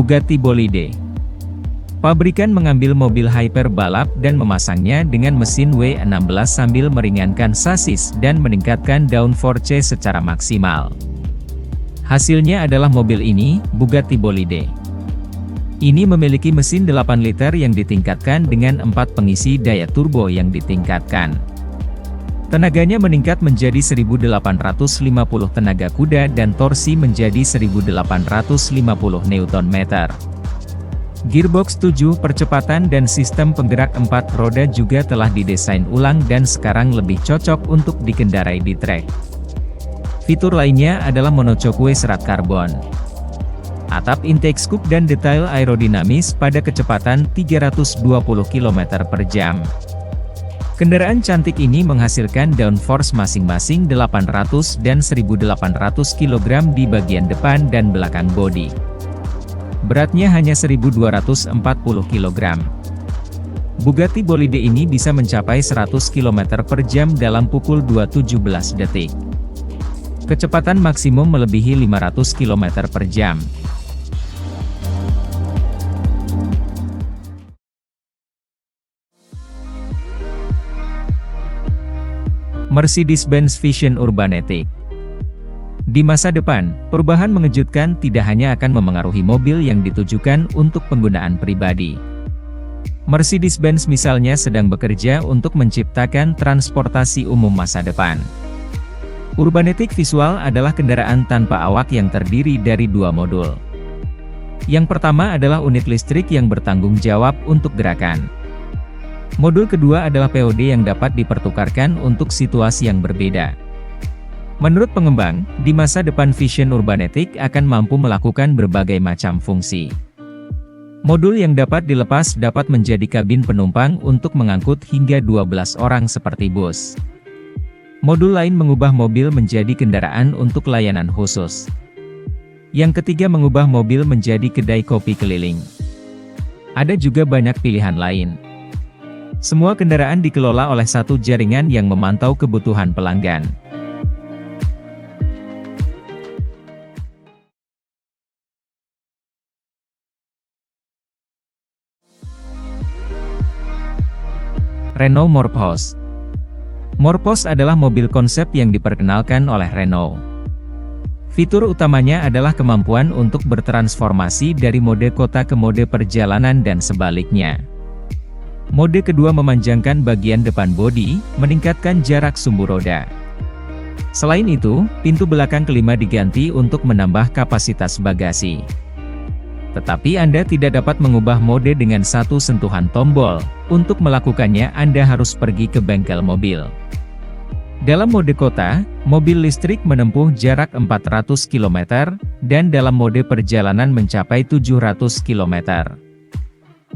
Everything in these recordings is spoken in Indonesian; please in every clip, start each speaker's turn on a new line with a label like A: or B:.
A: Bugatti Bolide. Pabrikan mengambil mobil hyper balap dan memasangnya dengan mesin W16 sambil meringankan sasis dan meningkatkan downforce secara maksimal. Hasilnya adalah mobil ini, Bugatti Bolide. Ini memiliki mesin 8 liter yang ditingkatkan dengan 4 pengisi daya turbo yang ditingkatkan. Tenaganya meningkat menjadi 1850 tenaga kuda dan torsi menjadi 1850 Nm. Gearbox 7 percepatan dan sistem penggerak 4 roda juga telah didesain ulang dan sekarang lebih cocok untuk dikendarai di trek. Fitur lainnya adalah monocokwe serat karbon, atap intake scoop dan detail aerodinamis pada kecepatan 320 km per jam. Kendaraan cantik ini menghasilkan downforce masing-masing 800 dan 1800 kg di bagian depan dan belakang bodi. Beratnya hanya 1240 kg. Bugatti Bolide ini bisa mencapai 100 km per jam dalam pukul 2.17 detik. Kecepatan maksimum melebihi 500 km per jam. Mercedes-Benz Vision Urbanetic. Di masa depan, perubahan mengejutkan tidak hanya akan memengaruhi mobil yang ditujukan untuk penggunaan pribadi. Mercedes-Benz misalnya sedang bekerja untuk menciptakan transportasi umum masa depan. Urbanetic Visual adalah kendaraan tanpa awak yang terdiri dari 2 modul. Yang pertama adalah unit listrik yang bertanggung jawab untuk gerakan. Modul kedua adalah POD yang dapat dipertukarkan untuk situasi yang berbeda. Menurut pengembang, di masa depan Vision Urbanetic akan mampu melakukan berbagai macam fungsi. Modul yang dapat dilepas dapat menjadi kabin penumpang untuk mengangkut hingga 12 orang seperti bus. Modul lain mengubah mobil menjadi kendaraan untuk layanan khusus. Yang ketiga mengubah mobil menjadi kedai kopi keliling. Ada juga banyak pilihan lain. Semua kendaraan dikelola oleh satu jaringan yang memantau kebutuhan pelanggan. Renault Morphos. Morphos adalah mobil konsep yang diperkenalkan oleh Renault. Fitur utamanya adalah kemampuan untuk bertransformasi dari mode kota ke mode perjalanan dan sebaliknya. Mode kedua memanjangkan bagian depan bodi, meningkatkan jarak sumbu roda. Selain itu, pintu belakang kelima diganti untuk menambah kapasitas bagasi. Tetapi Anda tidak dapat mengubah mode dengan satu sentuhan tombol. Untuk melakukannya Anda harus pergi ke bengkel mobil. Dalam mode kota, mobil listrik menempuh jarak 400 km, dan dalam mode perjalanan mencapai 700 km.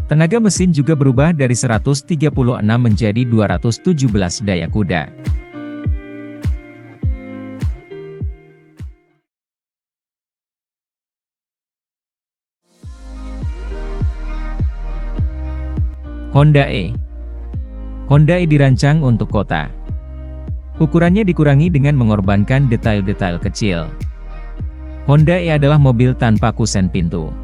A: Tenaga mesin juga berubah dari 136 menjadi 217 daya kuda. Honda E. Honda E dirancang untuk kota. Ukurannya dikurangi dengan mengorbankan detail-detail kecil. Honda E adalah mobil tanpa kusen pintu.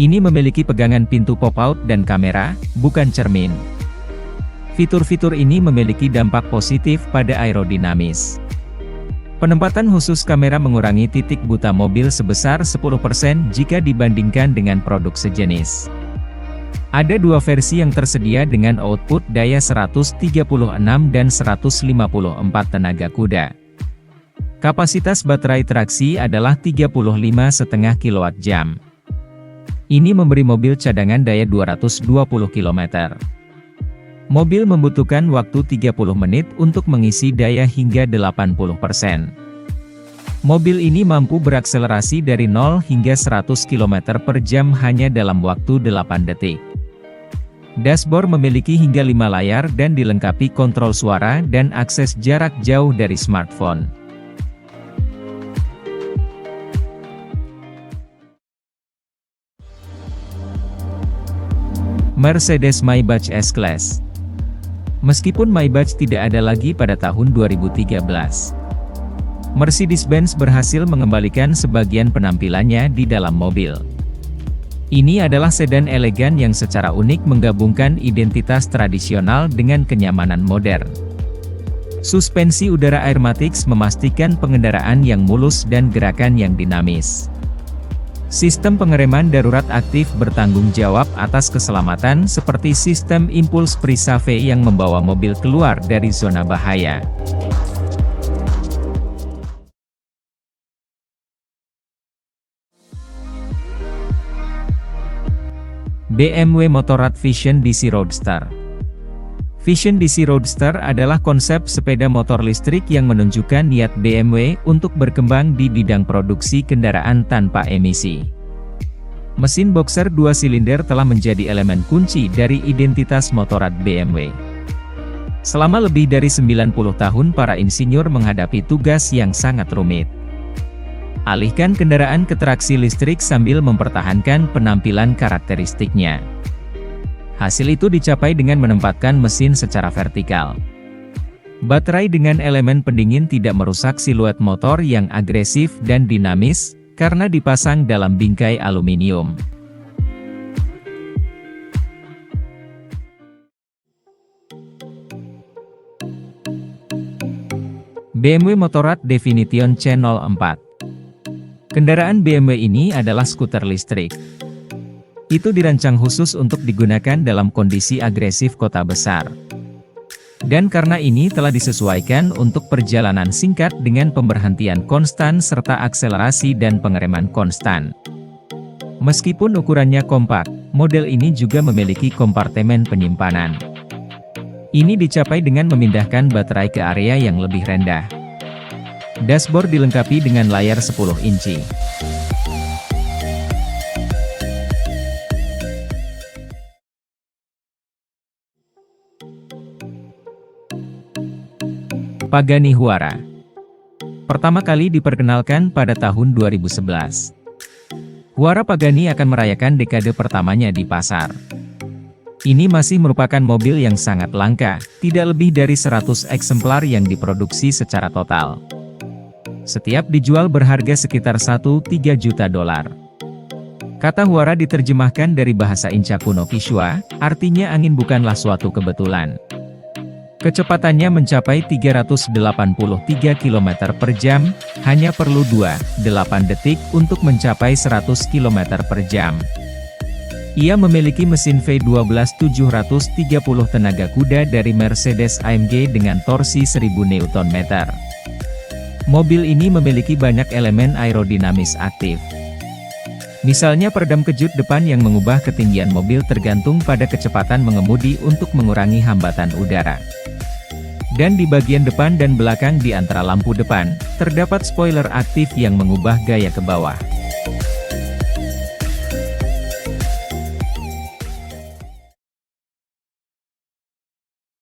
A: Ini memiliki pegangan pintu pop-out dan kamera, bukan cermin. Fitur-fitur ini memiliki dampak positif pada aerodinamis. Penempatan khusus kamera mengurangi titik buta mobil sebesar 10% jika dibandingkan dengan produk sejenis. Ada 2 versi yang tersedia dengan output daya 136 dan 154 tenaga kuda. Kapasitas baterai traksi adalah 35,5 kWh. Ini memberi mobil cadangan daya 220 km. Mobil membutuhkan waktu 30 menit untuk mengisi daya hingga 80%. Mobil ini mampu berakselerasi dari 0 hingga 100 km per jam hanya dalam waktu 8 detik. Dashboard memiliki hingga 5 layar dan dilengkapi kontrol suara dan akses jarak jauh dari smartphone. Mercedes Maybach S-Class. Meskipun Maybach tidak ada lagi pada tahun 2013, Mercedes-Benz berhasil mengembalikan sebagian penampilannya di dalam mobil. Ini adalah sedan elegan yang secara unik menggabungkan identitas tradisional dengan kenyamanan modern. Suspensi udara Airmatix memastikan pengendaraan yang mulus dan gerakan yang dinamis. Sistem pengereman darurat aktif bertanggung jawab atas keselamatan seperti sistem impuls Pre-Save yang membawa mobil keluar dari zona bahaya. BMW Motorrad Vision DC Roadster. Vision DC Roadster adalah konsep sepeda motor listrik yang menunjukkan niat BMW untuk berkembang di bidang produksi kendaraan tanpa emisi. Mesin boxer 2 silinder telah menjadi elemen kunci dari identitas Motorrad BMW. Selama lebih dari 90 tahun para insinyur menghadapi tugas yang sangat rumit. Alihkan kendaraan ke traksi listrik sambil mempertahankan penampilan karakteristiknya. Hasil itu dicapai dengan menempatkan mesin secara vertikal. Baterai dengan elemen pendingin tidak merusak siluet motor yang agresif dan dinamis, karena dipasang dalam bingkai aluminium. BMW Motorrad Definition C04. Kendaraan BMW ini adalah skuter listrik. Itu dirancang khusus untuk digunakan dalam kondisi agresif kota besar. Dan karena ini telah disesuaikan untuk perjalanan singkat dengan pemberhentian konstan serta akselerasi dan pengereman konstan. Meskipun ukurannya kompak, model ini juga memiliki kompartemen penyimpanan. Ini dicapai dengan memindahkan baterai ke area yang lebih rendah. Dashboard dilengkapi dengan layar 10 inci. Pagani Huayra. Pertama kali diperkenalkan pada tahun 2011. Huayra Pagani akan merayakan dekade pertamanya di pasar. Ini masih merupakan mobil yang sangat langka, tidak lebih dari 100 eksemplar yang diproduksi secara total. Setiap dijual berharga sekitar $1,3 juta. Kata Huayra diterjemahkan dari bahasa Inca kuno Quechua, artinya angin bukanlah suatu kebetulan. Kecepatannya mencapai 383 km per jam, hanya perlu 2,8 detik untuk mencapai 100 km per jam. Ia memiliki mesin V12 730 tenaga kuda dari Mercedes-AMG dengan torsi 1000 Nm. Mobil ini memiliki banyak elemen aerodinamis aktif. Misalnya peredam kejut depan yang mengubah ketinggian mobil tergantung pada kecepatan mengemudi untuk mengurangi hambatan udara. Dan di bagian depan dan belakang di antara lampu depan, terdapat spoiler aktif yang mengubah gaya ke bawah.